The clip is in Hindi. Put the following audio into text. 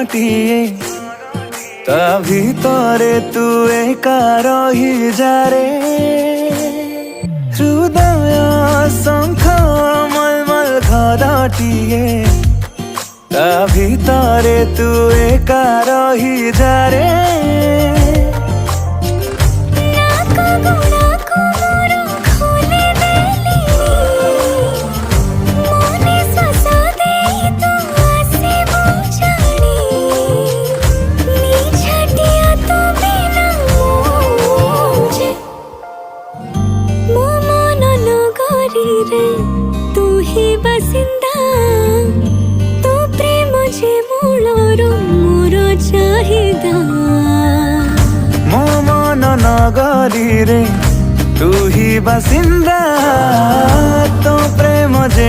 घरटिए ता भितरे तू एका रही जारे हृदय शंख मलमल घरटिए ता भितरे तू एका रही जारे तू ही बसिंदा तो प्रेम जे मूलर मोर चाहिदा मो मन नगरी रे तू ही बसिंदा तो प्रेम जे